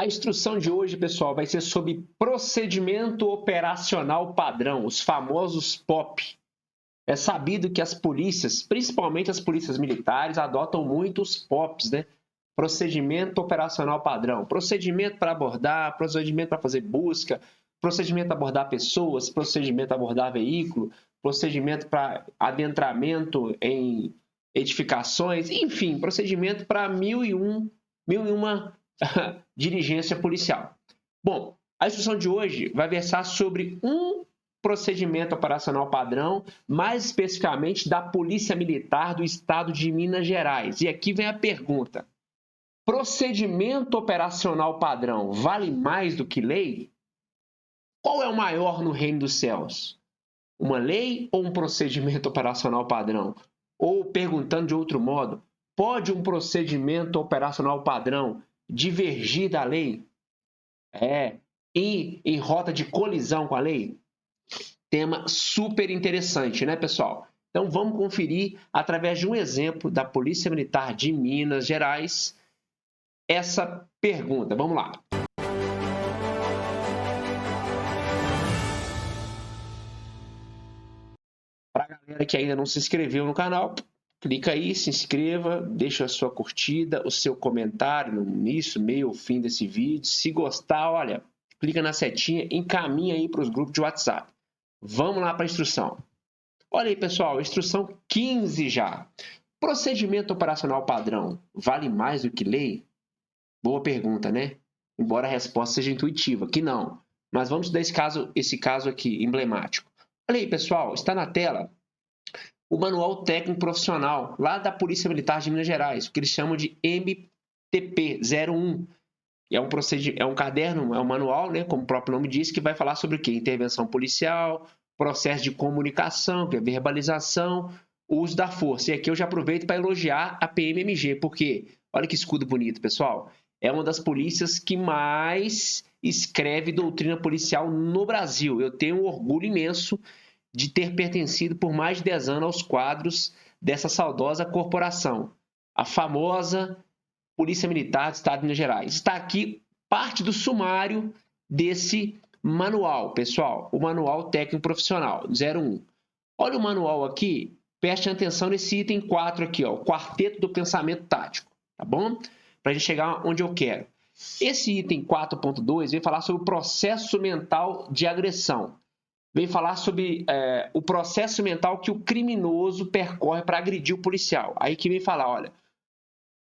A instrução de hoje, pessoal, vai ser sobre procedimento operacional padrão, os famosos POP. É sabido que as polícias, principalmente as polícias militares, adotam muito os POPs, né? Procedimento operacional padrão. Procedimento para abordar, procedimento para fazer busca, procedimento para abordar pessoas, procedimento para abordar veículo, procedimento para adentramento em edificações, enfim, procedimento para mil e uma diligência policial. Bom, a instrução de hoje vai versar sobre um procedimento operacional padrão, mais especificamente da Polícia Militar do Estado de Minas Gerais. E aqui vem a pergunta: procedimento operacional padrão vale mais do que lei? Qual é o maior no reino dos céus? Uma lei ou um procedimento operacional padrão? Ou, perguntando de outro modo, pode um procedimento operacional padrão divergir da lei? Ir em rota de colisão com a lei? Tema super interessante, né, pessoal? Então vamos conferir, através de um exemplo da Polícia Militar de Minas Gerais, essa pergunta. Vamos lá. Para a galera que ainda não se inscreveu no canal, clica aí, se inscreva, deixa a sua curtida, o seu comentário no início, meio ou fim desse vídeo. Se gostar, olha, clica na setinha, encaminha aí para os grupos de WhatsApp. Vamos lá para a instrução. Olha aí, pessoal, instrução 15 já. Procedimento operacional padrão vale mais do que lei? Boa pergunta, né? Embora a resposta seja intuitiva, que não. Mas vamos dar esse caso aqui, emblemático. Olha aí, pessoal, está na tela o Manual Técnico Profissional, lá da Polícia Militar de Minas Gerais, o que eles chamam de MTP-01. É um caderno, é um manual, né, como o próprio nome diz, que vai falar sobre o quê? Intervenção policial, processo de comunicação, que é verbalização, uso da força. E aqui eu já aproveito para elogiar a PMMG, porque, olha que escudo bonito, pessoal, é uma das polícias que mais escreve doutrina policial no Brasil. Eu tenho um orgulho imenso de ter pertencido por mais de 10 anos aos quadros dessa saudosa corporação, a famosa Polícia Militar do Estado de Minas Gerais. Está aqui parte do sumário desse manual, pessoal, o Manual Técnico Profissional 01. Olha o manual aqui, preste atenção nesse item 4 aqui, ó, o Quarteto do Pensamento Tático, tá bom? Para a gente chegar onde eu quero. Esse item 4.2 vem falar sobre o processo mental de agressão. Vem falar sobre o processo mental que o criminoso percorre para agredir o policial. Aí que vem falar, olha,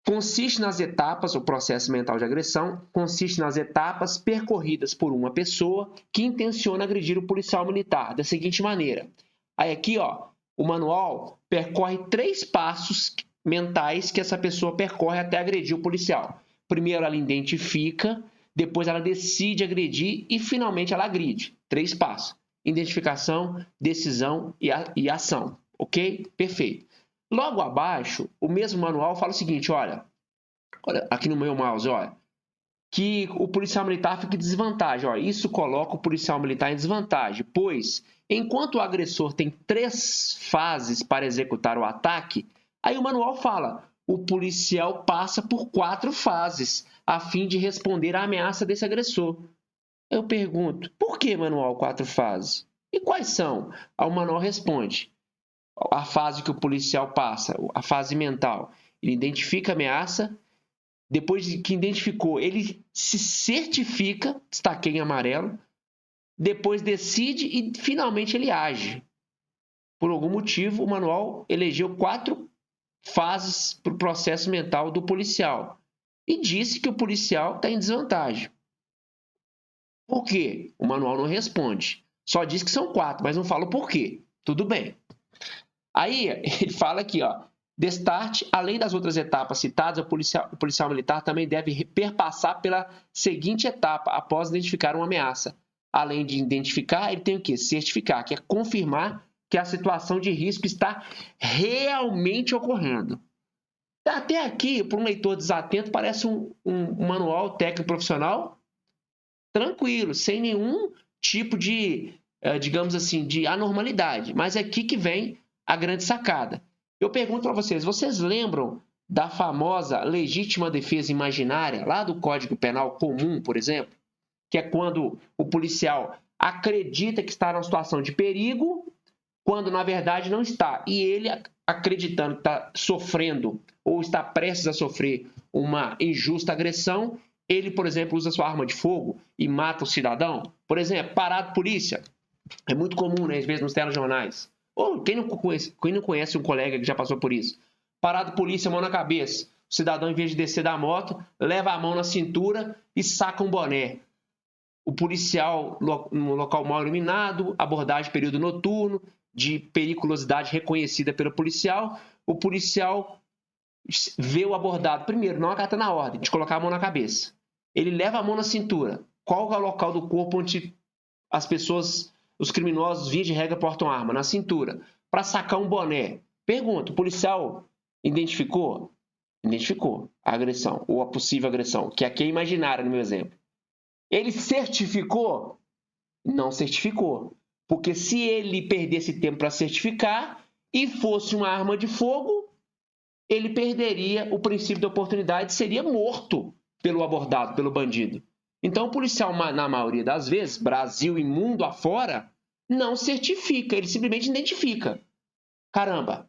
consiste nas etapas, o processo mental de agressão, consiste nas etapas percorridas por uma pessoa que intenciona agredir o policial militar, da seguinte maneira. Aí aqui, ó, o manual percorre 3 passos mentais que essa pessoa percorre até agredir o policial. Primeiro ela identifica, depois ela decide agredir e finalmente ela agride. 3 passos. Identificação, decisão e ação. Ok? Perfeito. Logo abaixo, o mesmo manual fala o seguinte, olha aqui no meu mouse, olha, que o policial militar fica em desvantagem. Olha, isso coloca o policial militar em desvantagem, pois, enquanto o agressor tem 3 fases para executar o ataque, aí o manual fala, o policial passa por 4 fases, a fim de responder à ameaça desse agressor. Eu pergunto, por que manual 4 fases? E quais são? Aí o manual responde, a fase que o policial passa, a fase mental, ele identifica a ameaça, depois de que identificou, ele se certifica, destaquei em amarelo, depois decide e finalmente ele age. Por algum motivo, o manual elegeu 4 fases para o processo mental do policial e disse que o policial está em desvantagem. Por quê? O manual não responde. Só diz que são 4, mas não fala o porquê. Tudo bem. Aí ele fala aqui, ó, destarte, além das outras etapas citadas, o policial militar também deve perpassar pela seguinte etapa após identificar uma ameaça. Além de identificar, ele tem o quê? Certificar, que é confirmar que a situação de risco está realmente ocorrendo. Até aqui, para um leitor desatento, parece um manual técnico profissional tranquilo, sem nenhum tipo de, digamos assim, de anormalidade. Mas é aqui que vem a grande sacada. Eu pergunto para vocês, vocês lembram da famosa legítima defesa imaginária, lá do Código Penal comum, por exemplo, que é quando o policial acredita que está numa situação de perigo, quando na verdade não está. E ele, acreditando que está sofrendo ou está prestes a sofrer uma injusta agressão, ele, por exemplo, usa sua arma de fogo e mata o cidadão. Por exemplo, parado polícia. É muito comum, né, às vezes, nos telejornais. Ou quem não conhece um colega que já passou por isso? Parado polícia, mão na cabeça. O cidadão, em vez de descer da moto, leva a mão na cintura e saca um boné. O policial no local mal iluminado, abordagem período noturno, de periculosidade reconhecida pelo policial. O policial vê o abordado, primeiro, não acata na ordem de colocar a mão na cabeça. Ele leva a mão na cintura. Qual é o local do corpo onde as pessoas, os criminosos, via de regra, portam arma? Na cintura. Para sacar um boné. Pergunta, o policial identificou? Identificou a agressão, ou a possível agressão, que aqui é imaginária no meu exemplo. Ele certificou? Não certificou. Porque se ele perdesse tempo para certificar e fosse uma arma de fogo, ele perderia o princípio da oportunidade e seria morto pelo abordado, pelo bandido. Então, o policial, na maioria das vezes, Brasil e mundo afora, não certifica, ele simplesmente identifica. Caramba,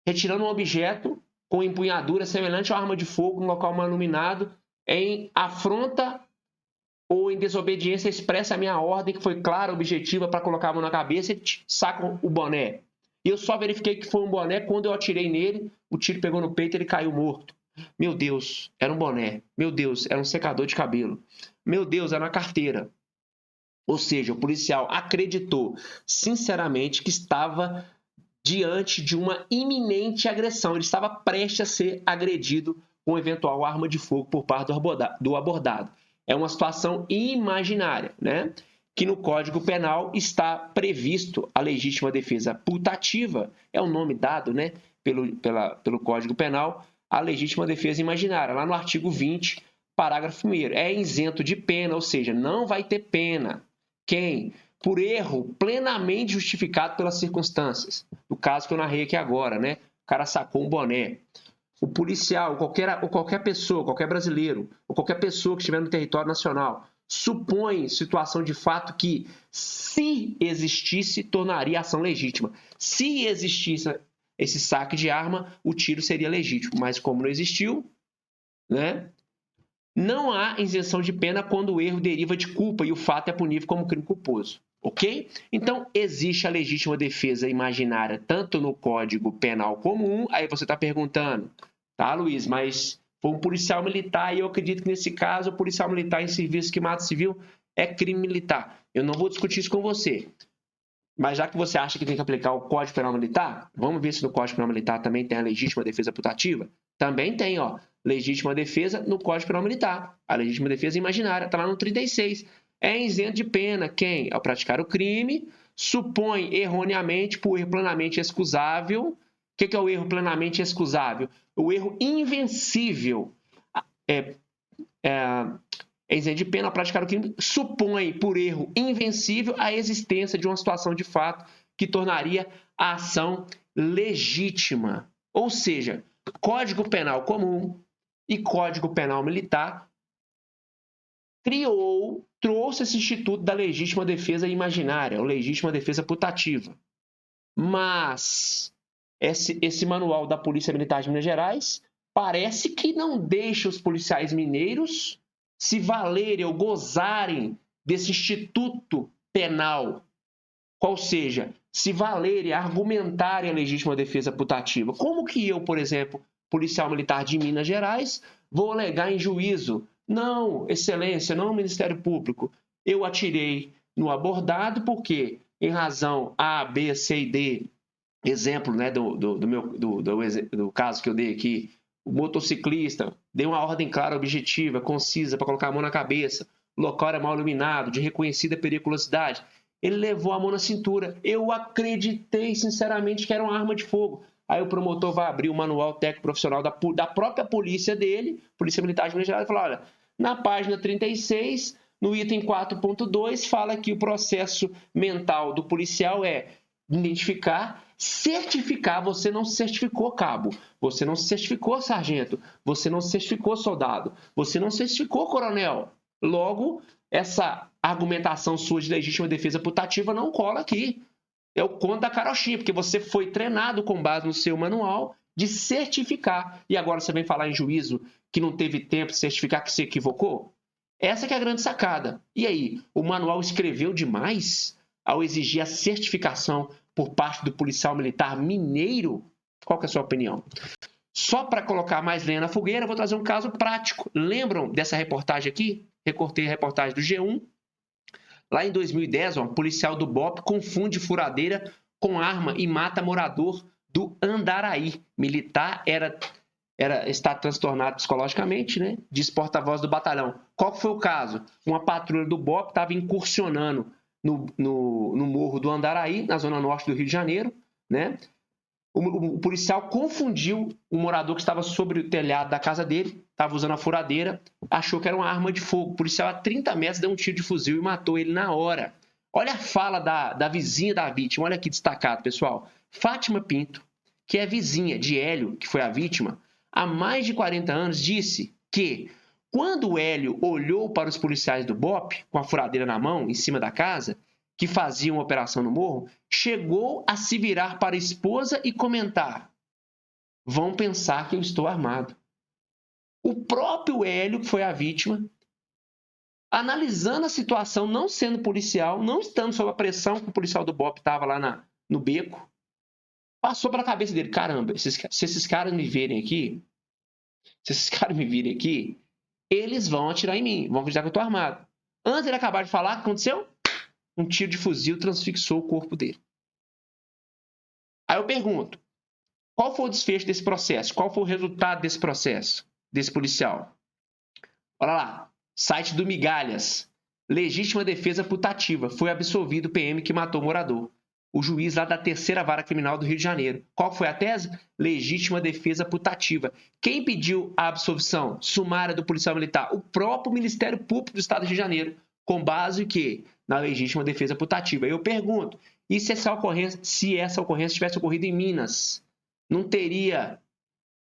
retirando um objeto com empunhadura semelhante a uma arma de fogo no local mal iluminado, em afronta ou em desobediência expressa a minha ordem, que foi clara, objetiva, para colocar a mão na cabeça e saca o boné. E eu só verifiquei que foi um boné quando eu atirei nele, o tiro pegou no peito e ele caiu morto. Meu Deus, era um boné. Meu Deus, era um secador de cabelo. Meu Deus, era uma carteira. Ou seja, o policial acreditou sinceramente que estava diante de uma iminente agressão. Ele estava prestes a ser agredido com eventual arma de fogo por parte do abordado. É uma situação imaginária, né? Que no Código Penal está previsto a legítima defesa putativa, é o nome dado, né, pelo Código Penal, a legítima defesa imaginária, lá no artigo 20, parágrafo 1º. É isento de pena, ou seja, não vai ter pena. Quem? Por erro plenamente justificado pelas circunstâncias. No caso que eu narrei aqui agora, né? O cara sacou um boné. O policial, qualquer pessoa, qualquer brasileiro, ou qualquer pessoa que estiver no território nacional, supõe situação de fato que, se existisse, tornaria a ação legítima. Se existisse esse saque de arma, o tiro seria legítimo. Mas como não existiu, né? Não há isenção de pena quando o erro deriva de culpa e o fato é punível como crime culposo. Ok? Então, existe a legítima defesa imaginária tanto no Código Penal comum. Aí você está perguntando, tá, Luiz, mas foi um policial militar e eu acredito que nesse caso o policial militar em serviço que mata civil é crime militar. Eu não vou discutir isso com você. Mas já que você acha que tem que aplicar o Código Penal Militar, vamos ver se no Código Penal Militar também tem a legítima defesa putativa? Também tem, ó, legítima defesa no Código Penal Militar. A legítima defesa imaginária está lá no 36. É isento de pena quem, ao praticar o crime, supõe erroneamente por erro plenamente excusável. O que é o erro plenamente excusável? O erro invencível é isento de pena ao praticar o crime, supõe por erro invencível a existência de uma situação de fato que tornaria a ação legítima. Ou seja, Código Penal comum e Código Penal militar trouxe esse instituto da legítima defesa imaginária, ou legítima defesa putativa. Mas esse manual da Polícia Militar de Minas Gerais parece que não deixa os policiais mineiros se valerem ou gozarem desse instituto penal. Ou seja, se valerem, argumentarem a legítima defesa putativa. Como que eu, por exemplo, policial militar de Minas Gerais, vou alegar em juízo? Não, excelência, não, Ministério Público. Eu atirei no abordado porque, em razão A, B, C e D, exemplo, né, do caso que eu dei aqui, o motociclista deu uma ordem clara, objetiva, concisa para colocar a mão na cabeça, o local era mal iluminado, de reconhecida periculosidade. Ele levou a mão na cintura. Eu acreditei sinceramente que era uma arma de fogo. Aí o promotor vai abrir o manual técnico profissional da própria polícia dele, Polícia Militar de Minas Gerais, e fala, olha, na página 36, no item 4.2, fala que o processo mental do policial é identificar certificar. Você não se certificou, cabo. Você não se certificou, sargento. Você não se certificou, soldado. Você não se certificou, coronel. Logo, essa argumentação sua de legítima defesa putativa não cola aqui. É o conto da carochinha, porque você foi treinado com base no seu manual de certificar. E agora você vem falar em juízo que não teve tempo de certificar, que se equivocou? Essa que é a grande sacada. E aí, o manual escreveu demais ao exigir a certificação por parte do policial militar mineiro? Qual que é a sua opinião? Só para colocar mais lenha na fogueira, vou trazer um caso prático. Lembram dessa reportagem aqui? Recortei a reportagem do G1. Lá em 2010, um policial do BOPE confunde furadeira com arma e mata morador do Andaraí. Militar está transtornado psicologicamente, né? Diz porta-voz do batalhão. Qual foi o caso? Uma patrulha do BOPE estava incursionando no morro do Andaraí, na zona norte do Rio de Janeiro, né? O policial confundiu o morador que estava sobre o telhado da casa dele, estava usando a furadeira, achou que era uma arma de fogo. O policial a 30 metros deu um tiro de fuzil e matou ele na hora. Olha a fala da vizinha da vítima, olha aqui destacado, pessoal. Fátima Pinto, que é vizinha de Hélio, que foi a vítima, há mais de 40 anos, disse que quando o Hélio olhou para os policiais do BOPE, com a furadeira na mão, em cima da casa, que faziam uma operação no morro, chegou a se virar para a esposa e comentar: vão pensar que eu estou armado. O próprio Hélio, que foi a vítima, analisando a situação, não sendo policial, não estando sob a pressão que o policial do BOPE estava lá no beco, passou pela cabeça dele: caramba, se esses caras me virem aqui, eles vão atirar em mim, vão acreditar que eu estou armado. Antes de ele acabar de falar, o que aconteceu? Um tiro de fuzil transfixou o corpo dele. Aí eu pergunto, qual foi o desfecho desse processo? Qual foi o resultado desse processo, desse policial? Olha lá, site do Migalhas. Legítima defesa putativa. Foi absolvido o PM que matou o morador. O juiz lá da 3ª Vara Criminal do Rio de Janeiro. Qual foi a tese? Legítima defesa putativa. Quem pediu a absolvição sumária do policial militar? O próprio Ministério Público do Estado do Rio de Janeiro. Com base em quê? Na legítima defesa putativa. Eu pergunto, e se essa ocorrência tivesse ocorrido em Minas? Não teria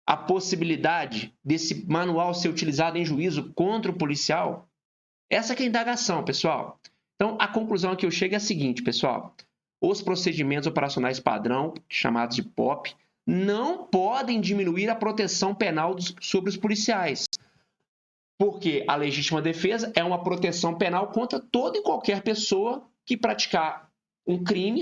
a possibilidade desse manual ser utilizado em juízo contra o policial? Essa que é a indagação, pessoal. Então, a conclusão que eu chego é a seguinte, pessoal. Os procedimentos operacionais padrão, chamados de POP, não podem diminuir a proteção penal sobre os policiais. Porque a legítima defesa é uma proteção penal contra toda e qualquer pessoa que praticar um crime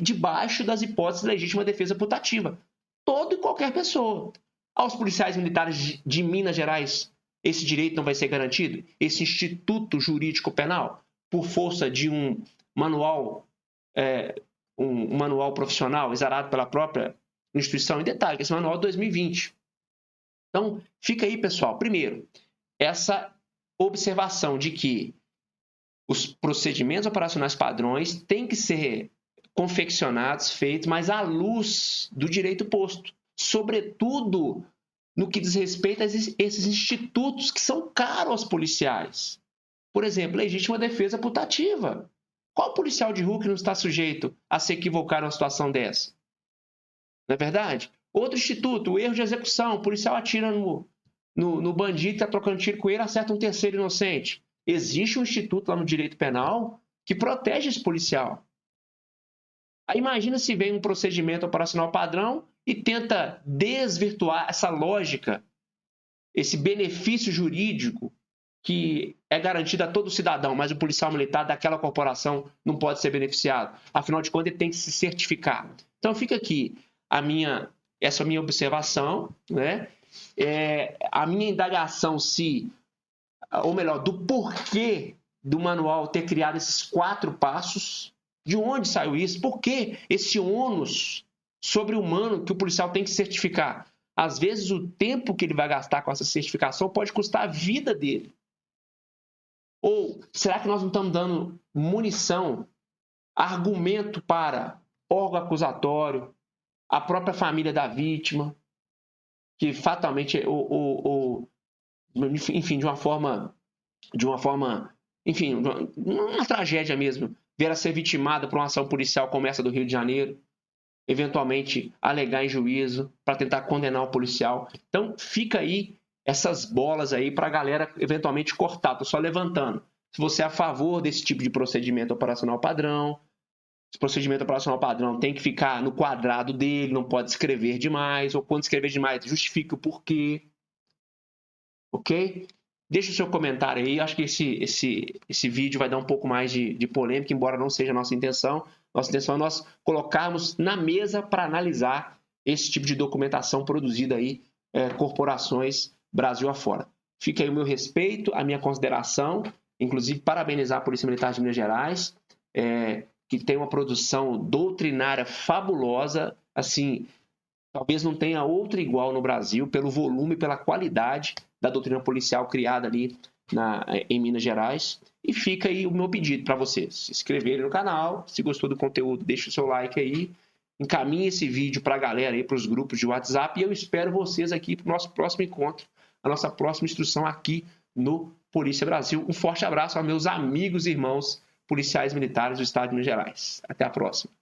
debaixo das hipóteses de legítima defesa putativa. Toda e qualquer pessoa. Aos policiais militares de Minas Gerais, esse direito não vai ser garantido? Esse instituto jurídico penal, por força de um manual profissional exarado pela própria instituição? Em detalhe, esse manual é de 2020. Então, fica aí, pessoal. Primeiro, essa observação de que os procedimentos operacionais padrões têm que ser confeccionados, feitos, mas à luz do direito posto, sobretudo no que diz respeito a esses institutos que são caros aos policiais. Por exemplo, legítima defesa putativa. Qual policial de rua que não está sujeito a se equivocar numa situação dessa? Não é verdade? Outro instituto, o erro de execução. O policial atira no bandido, está trocando tiro com ele, acerta um terceiro inocente. Existe um instituto lá no direito penal que protege esse policial. Aí imagina se vem um procedimento operacional padrão e tenta desvirtuar essa lógica, esse benefício jurídico que é garantido a todo cidadão, mas o policial militar daquela corporação não pode ser beneficiado. Afinal de contas, ele tem que se certificar. Então fica aqui essa minha observação, né? A minha indagação ou melhor, do porquê do manual ter criado esses 4 passos. De onde saiu isso? Por que esse ônus sobre-humano que o policial tem que certificar? Às vezes, o tempo que ele vai gastar com essa certificação pode custar a vida dele. Ou será que nós não estamos dando munição, argumento para órgão acusatório, a própria família da vítima, que fatalmente, enfim, de uma forma, enfim, uma tragédia mesmo, ver ela ser vitimada por uma ação policial como essa do Rio de Janeiro. eventualmente alegar em juízo, para tentar condenar o policial. Então, fica aí essas bolas aí para a galera eventualmente cortar. Estou só levantando. Se você é a favor desse tipo de procedimento operacional padrão, esse procedimento operacional padrão tem que ficar no quadrado dele, não pode escrever demais, ou quando escrever demais, justifique o porquê. Ok? Deixa o seu comentário aí. Acho que esse vídeo vai dar um pouco mais de polêmica, embora não seja a nossa intenção. Nossa intenção é nós colocarmos na mesa para analisar esse tipo de documentação produzida aí, corporações Brasil afora. Fica aí o meu respeito, a minha consideração, inclusive parabenizar a Polícia Militar de Minas Gerais, que tem uma produção doutrinária fabulosa, assim, talvez não tenha outra igual no Brasil, pelo volume e pela qualidade da doutrina policial criada ali em Minas Gerais. E fica aí o meu pedido para vocês se inscreverem no canal. Se gostou do conteúdo, deixa o seu like aí. Encaminhe esse vídeo para a galera aí, para os grupos de WhatsApp. E eu espero vocês aqui para o nosso próximo encontro, a nossa próxima instrução aqui no Polícia Brasil. Um forte abraço aos meus amigos e irmãos policiais militares do Estado de Minas Gerais. Até a próxima.